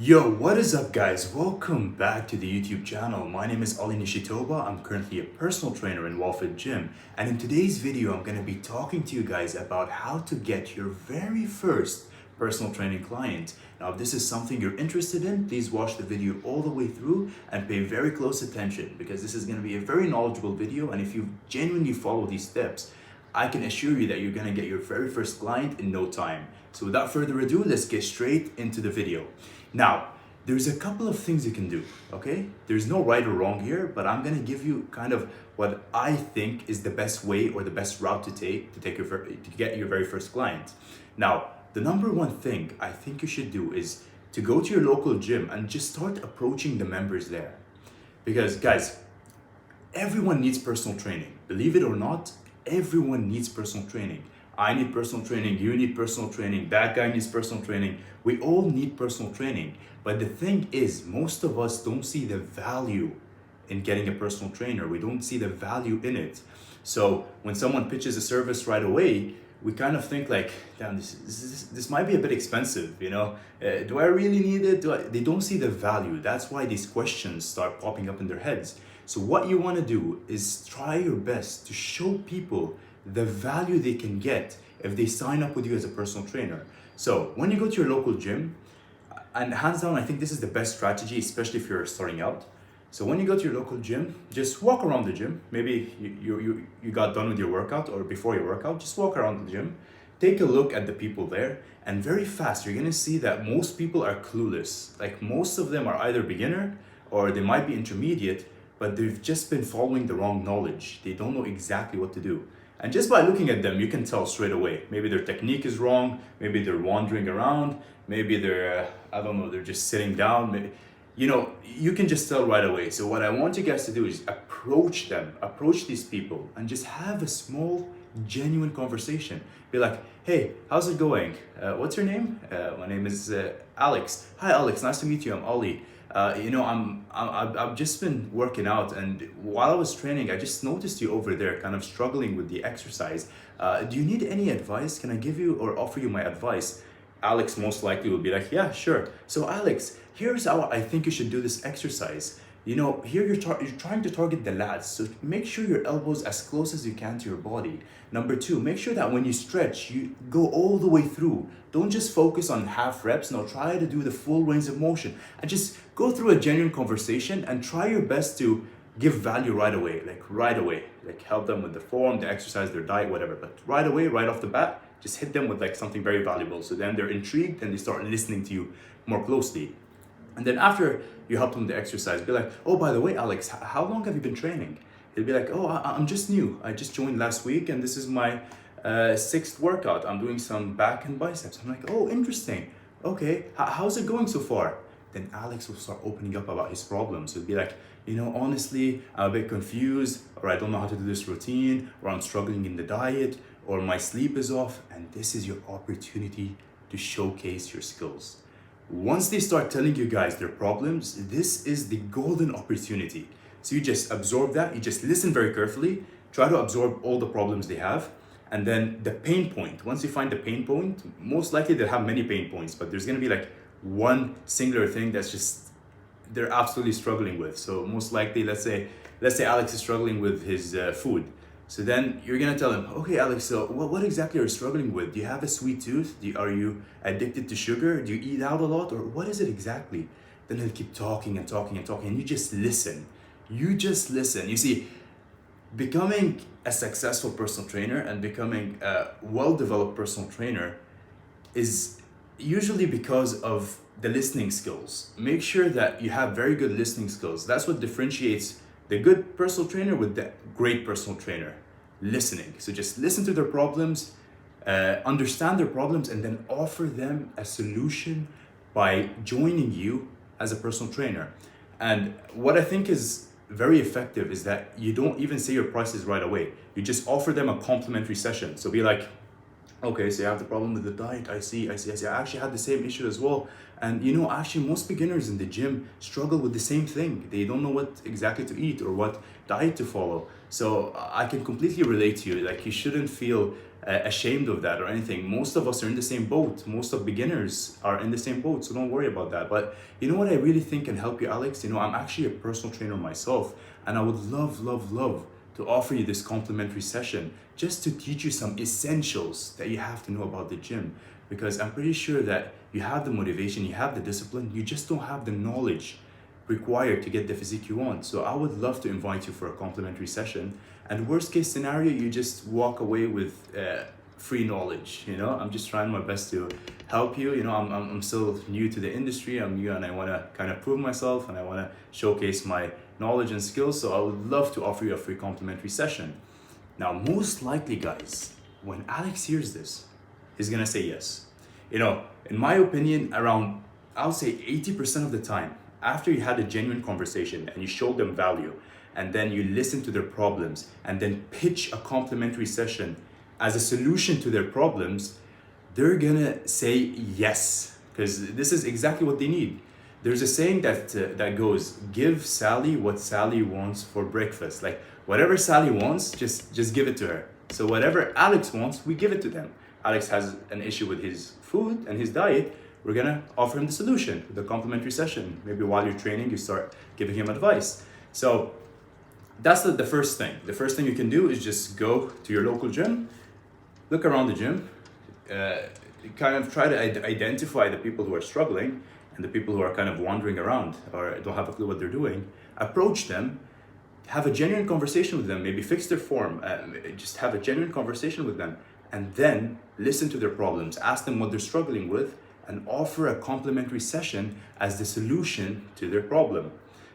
Yo, what is up, guys? Welcome back to the YouTube channel. My name is Ali Nishitoba. I'm currently a personal trainer in Wallfit Gym, and in today's video, I'm going to be talking to you guys about how to get your very first personal training client. Now, if this is something you're interested in, please watch the video all the way through and pay very close attention because this is going to be a very knowledgeable video, and if you genuinely follow these steps, I can assure you that you're going to get your very first client in no time. So without further ado, let's get straight into the video. Now, there's a couple of things you can do, okay? There's no right or wrong here, but I'm gonna give you kind of what I think is the best way or the best route to get your very first client. Now, the number one thing I think you should do is to go to your local gym and just start approaching the members there. Because guys, everyone needs personal training. Believe it or not, everyone needs personal training. I need personal training, you need personal training, that guy needs personal training. We all need personal training. But the thing is, most of us don't see the value in getting a personal trainer. We don't see the value in it. So when someone pitches a service right away, we kind of think like, damn, this might be a bit expensive, you know? Do I really need it? They don't see the value. That's why these questions start popping up in their heads. So what you want to do is try your best to show people the value they can get if they sign up with you as a personal trainer. So when you go to your local gym, and hands down, I think this is the best strategy, especially if you're starting out. So when you go to your local gym, just walk around the gym. Maybe you got done with your workout or before your workout, just walk around the gym. Take a look at the people there, and very fast, you're gonna see that most people are clueless. Like most of them are either beginner or they might be intermediate, but they've just been following the wrong knowledge. They don't know exactly what to do. And just by looking at them, you can tell straight away. Maybe their technique is wrong, maybe they're wandering around, maybe they're, I don't know, they're just sitting down. Maybe, you can just tell right away. So what I want you guys to do is approach them, approach these people, and just have a small, genuine conversation. Be like, hey, how's it going? What's your name? My name is Alex. Hi, Alex, nice to meet you, I'm Ollie. I've just been working out, and while I was training, I just noticed you over there kind of struggling with the exercise. Do you need any advice? Can I give you or offer you my advice? Alex most likely will be like, yeah, sure. So Alex, here's how I think you should do this exercise. Here you're trying to target the lats, so make sure your elbows as close as you can to your body. Number two, make sure that when you stretch, you go all the way through. Don't just focus on half reps, no, try to do the full range of motion. And just go through a genuine conversation and try your best to give value right away, like help them with the form, the exercise, their diet, whatever. But right away, right off the bat, just hit them with like something very valuable. So then they're intrigued and they start listening to you more closely. And then after you help them with the exercise, be like, oh, by the way, Alex, how long have you been training? They'll be like, oh, I'm just new. I just joined last week and this is my sixth workout. I'm doing some back and biceps. I'm like, oh, interesting. Okay, how's it going so far? Then Alex will start opening up about his problems. He'll be like, honestly, I'm a bit confused, or I don't know how to do this routine, or I'm struggling in the diet, or my sleep is off. And this is your opportunity to showcase your skills. Once they start telling you guys their problems, this is the golden opportunity. So you just absorb that, you just listen very carefully, try to absorb all the problems they have, and then the pain point. Once you find the pain point, most likely they'll have many pain points, but there's gonna be like one singular thing that's just, they're absolutely struggling with. So most likely, let's say Alex is struggling with his food. So then you're gonna tell him, okay, Alex, so what exactly are you struggling with? Do you have a sweet tooth? Are you addicted to sugar? Do you eat out a lot? Or what is it exactly? Then he'll keep talking and talking and talking, and you just listen. You just listen. You see, becoming a successful personal trainer and becoming a well-developed personal trainer is usually because of the listening skills. Make sure that you have very good listening skills. That's what differentiates the good personal trainer with the great personal trainer. Listening. So just listen to their problems, understand their problems, and then offer them a solution by joining you as a personal trainer. And what I think is very effective is that you don't even say your prices right away. You just offer them a complimentary session. So be like, Okay, so you have the problem with the diet. I see. I actually had the same issue as well. And you know, actually, most beginners in the gym struggle with the same thing. They don't know what exactly to eat or what diet to follow. So I can completely relate to you. Like, you shouldn't feel ashamed of that or anything. Most of us are in the same boat. Most of beginners are in the same boat. So don't worry about that. But you know what I really think can help you, Alex? You know, I'm actually a personal trainer myself, and I would love to offer you this complimentary session just to teach you some essentials that you have to know about the gym. Because I'm pretty sure that you have the motivation, you have the discipline, you just don't have the knowledge required to get the physique you want. So I would love to invite you for a complimentary session. And worst case scenario, you just walk away with free knowledge. You know, I'm just trying my best to help you. You know, I'm still new to the industry. I'm new and I want to kind of prove myself and I want to showcase my knowledge and skills. So I would love to offer you a free complimentary session. Now, most likely, guys, when Alex hears this, he's gonna say yes. You know, in my opinion, around, I'll say 80% of the time, after you had a genuine conversation and you showed them value, and then you listen to their problems, and then pitch a complimentary session as a solution to their problems, they're gonna say yes, because this is exactly what they need. There's a saying that goes, "Give Sally what Sally wants for breakfast." Like, whatever Sally wants, just give it to her. So whatever Alex wants, we give it to them. Alex has an issue with his food and his diet. We're gonna offer him the solution with a complimentary session. Maybe while you're training, you start giving him advice. So that's the first thing. The first thing you can do is just go to your local gym, look around the gym, kind of try to identify the people who are struggling and the people who are kind of wandering around or don't have a clue what they're doing. Approach them, have a genuine conversation with them, maybe fix their form, just have a genuine conversation with them, and then listen to their problems, ask them what they're struggling with, and offer a complimentary session as the solution to their problem.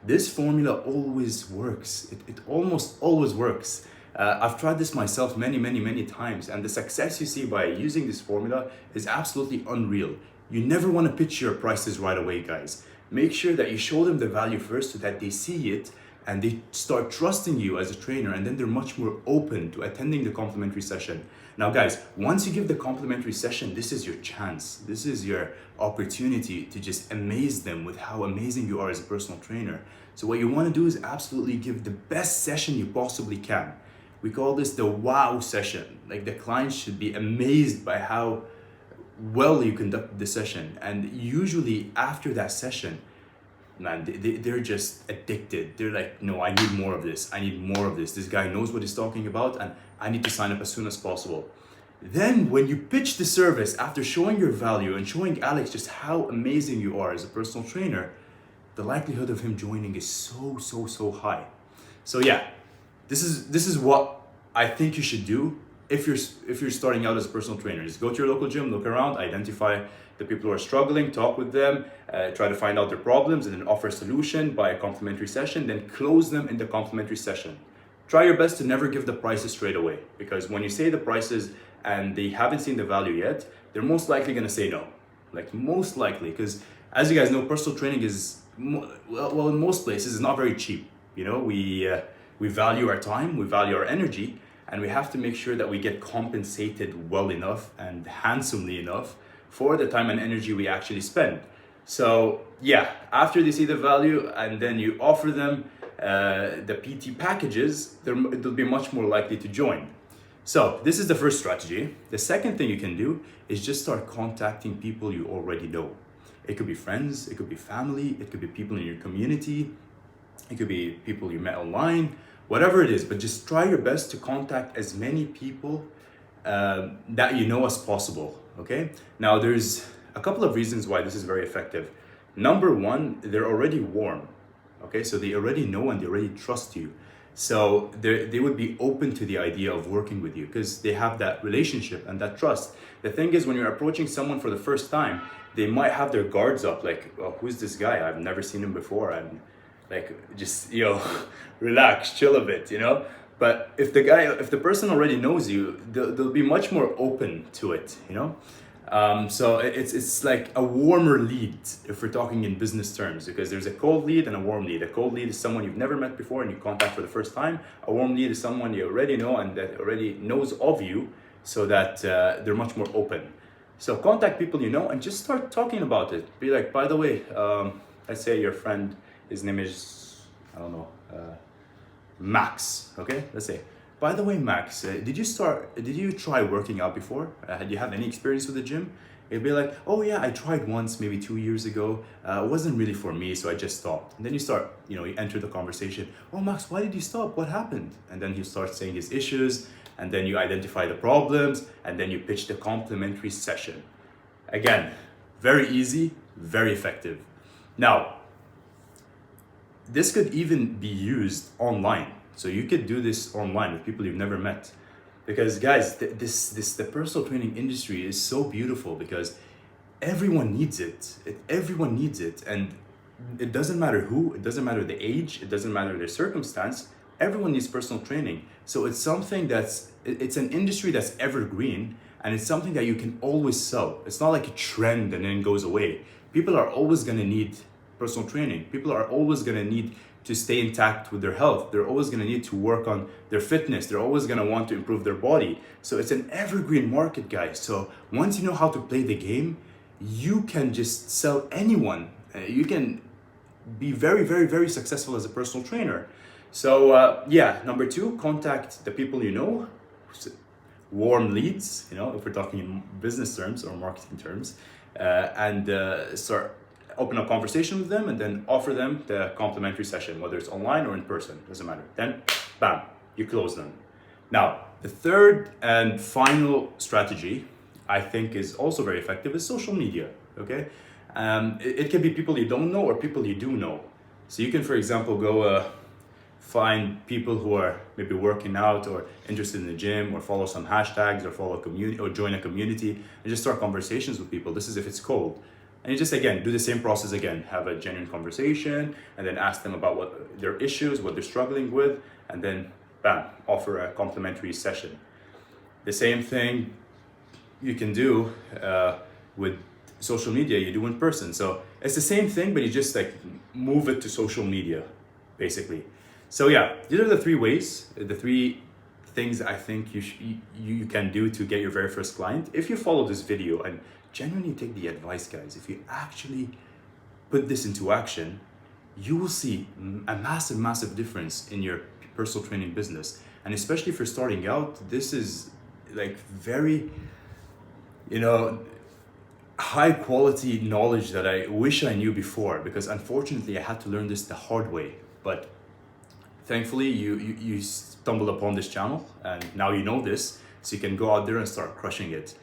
This formula always works. It almost always works. I've tried this myself many times, and the success you see by using this formula is absolutely unreal. You never want to pitch your prices right away, guys. Make sure that you show them the value first so that they see it and they start trusting you as a trainer, and then they're much more open to attending the complimentary session. Now, guys, once you give the complimentary session, this is your chance. This is your opportunity to just amaze them with how amazing you are as a personal trainer. So what you want to do is absolutely give the best session you possibly can. We call this the wow session. Like, the client should be amazed by how well you conduct the session. And usually after that session, man, they're just addicted. They're like, no, I need more of this. I need more of this. This guy knows what he's talking about and I need to sign up as soon as possible. Then when you pitch the service after showing your value and showing Alex just how amazing you are as a personal trainer, the likelihood of him joining is so high. So yeah, this is what I think you should do if you're starting out as a personal trainer. Just go to your local gym, look around, identify the people who are struggling, talk with them, try to find out their problems, and then offer a solution by a complimentary session, then close them in the complimentary session. Try your best to never give the prices straight away, because when you say the prices and they haven't seen the value yet, they're most likely going to say no. Like, most likely, because as you guys know, personal training is, well, in most places, is not very cheap. You know, we value our time, we value our energy, and we have to make sure that we get compensated well enough and handsomely enough for the time and energy we actually spend. So yeah, after they see the value and then you offer them the PT packages, they'll be much more likely to join. So this is the first strategy. The second thing you can do is just start contacting people you already know. It could be friends, it could be family, it could be people in your community, it could be people you met online, whatever it is, but just try your best to contact as many people that you know as possible, okay? Now, there's a couple of reasons why this is very effective. Number one, they're already warm, okay? So they already know and they already trust you. So they would be open to the idea of working with you because they have that relationship and that trust. The thing is, when you're approaching someone for the first time, they might have their guards up, like, oh, who's this guy? I've never seen him before. And like, just, relax, chill a bit, But if the person already knows you, they'll be much more open to it, So it's like a warmer lead if we're talking in business terms, because there's a cold lead and a warm lead. A cold lead is someone you've never met before and you contact for the first time. A warm lead is someone you already know and that already knows of you. so that they're much more open. So contact people you know and just start talking about it. Be like, by the way, let's say your friend, his name is, I don't know, Max, okay? Let's say, by the way, Max, did you try working out before? Did you have any experience with the gym? It'd be like, oh yeah, I tried once, maybe 2 years ago. It wasn't really for me, so I just stopped. And then you start, you enter the conversation. Oh, Max, why did you stop? What happened? And then he starts saying his issues, and then you identify the problems, and then you pitch the complimentary session. Again, very easy, very effective. Now, this could even be used online. So you could do this online with people you've never met. Because guys, the personal training industry is so beautiful because everyone needs it. Everyone needs it. And it doesn't matter who, it doesn't matter the age, it doesn't matter their circumstance. Everyone needs personal training. So it's something it's an industry that's evergreen, and it's something that you can always sell. It's not like a trend and then goes away. People are always gonna need personal training. People are always gonna need to stay intact with their health. They're always gonna need to work on their fitness. They're always gonna want to improve their body. So it's an evergreen market, guys. So once you know how to play the game, you can just sell anyone. You can be very, very, very successful as a personal trainer. So yeah, number 2, contact the people you know. Warm leads, if we're talking in business terms or marketing terms, and start open a conversation with them and then offer them the complimentary session, whether it's online or in person, doesn't matter. Then, bam, you close them. Now, the third and final strategy I think is also very effective is social media, okay? It can be people you don't know or people you do know. So you can, for example, go find people who are maybe working out or interested in the gym, or follow some hashtags, or follow a community, or join a community, and just start conversations with people. This is if it's cold. And you just, again, do the same process again. Have a genuine conversation, and then ask them about what their issues, what they're struggling with, and then, bam, offer a complimentary session. The same thing you can do with social media, you do in person. So it's the same thing, but you just like move it to social media, basically. So yeah, these are the 3 ways, the 3 things I think you can do to get your very first client. If you follow this video and genuinely take the advice, guys, if you actually put this into action, you will see a massive, massive difference in your personal training business. And especially if you're starting out, this is like very, high quality knowledge that I wish I knew before, because unfortunately I had to learn this the hard way. But thankfully you stumbled upon this channel, and now you know this, so you can go out there and start crushing it.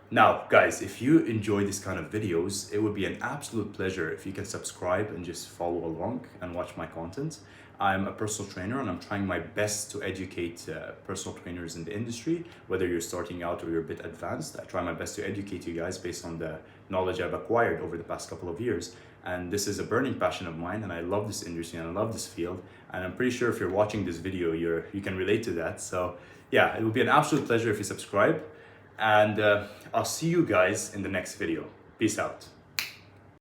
Now, guys, if you enjoy this kind of videos, it would be an absolute pleasure if you can subscribe and just follow along and watch my content. I'm a personal trainer, and I'm trying my best to educate personal trainers in the industry, whether you're starting out or you're a bit advanced. I try my best to educate you guys based on the knowledge I've acquired over the past couple of years. And this is a burning passion of mine, and I love this industry and I love this field. And I'm pretty sure if you're watching this video, you can relate to that. So yeah, it would be an absolute pleasure if you subscribe. And I'll see you guys in the next video. Peace out.